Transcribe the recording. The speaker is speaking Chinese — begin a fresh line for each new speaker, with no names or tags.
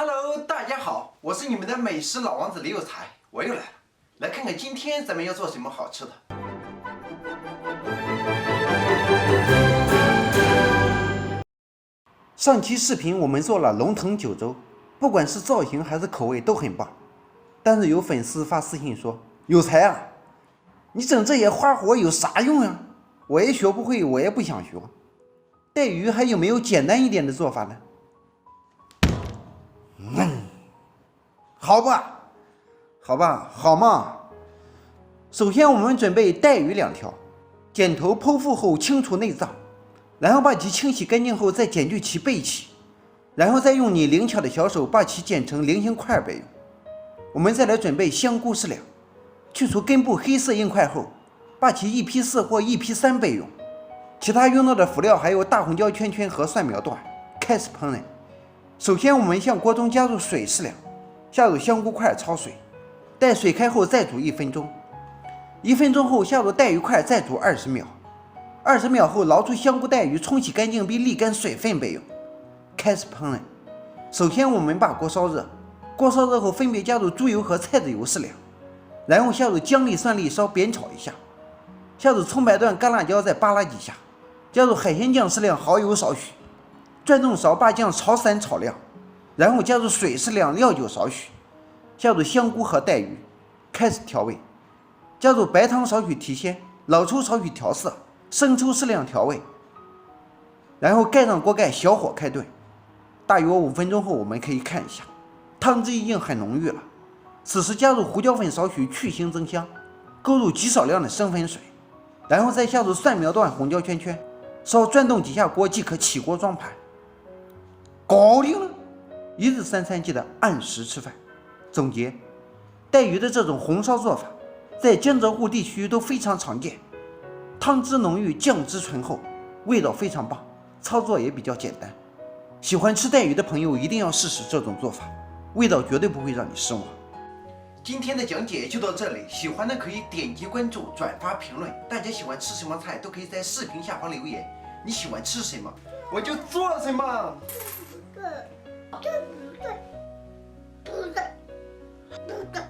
Hello， 大家好，我是你们的美食老王子李有才，我又来了，来看看今天咱们要做什么好吃的。上期视频我们做了龙腾九州，不管是造型还是口味都很棒，但是有粉丝发私信说：“有才啊，你整这些花活有啥用啊？我也学不会，我也不想学。带鱼还有没有简单一点的做法呢？”好吧，好嘛。首先我们准备带鱼2条，剪头剖腹后清除内脏，然后把其清洗干净后再剪去其背鳍，然后再用你灵巧的小手把其剪成菱形块备用。我们再来准备香菇适量，去除根部黑色硬块后，把其1劈4或1劈3备用。其他用到的辅料还有大红椒圈圈和蒜苗段。开始烹饪。首先我们向锅中加入水适量，下入香菇块焯水，待水开后再煮1分钟。1分钟后下入带鱼块再煮20秒。20秒后捞出香菇带鱼，冲洗干净并沥干水分备用。开始烹饪。首先我们把锅烧热，锅烧热后分别加入猪油和菜籽油适量，然后下入姜粒蒜粒稍煸炒一下，下入葱白段干辣椒再扒拉几下，加入海鲜酱适量，蚝油少许，转动勺把酱炒散炒亮，然后加入水适量，料酒少许，下入香菇和带鱼，开始调味，加入白糖少许提鲜，老抽少许调色，生抽适量调味，然后盖上锅盖，小火开炖。大约5分钟后，我们可以看一下，汤汁已经很浓郁了。此时加入胡椒粉少许，去腥增香，勾入极少量的生粉水，然后再下入蒜苗段、红椒圈圈，稍转动几下锅即可起锅装盘。搞定了！1日3餐记得按时吃饭。总结：带鱼的这种红烧做法，在江浙沪地区都非常常见，汤汁浓郁，酱汁醇厚，味道非常棒，操作也比较简单。喜欢吃带鱼的朋友一定要试试这种做法，味道绝对不会让你失望。今天的讲解就到这里，喜欢的可以点击关注、转发、评论。大家喜欢吃什么菜都可以在视频下方留言，你喜欢吃什么，我就做什么。
这不对，不对，不对，不对。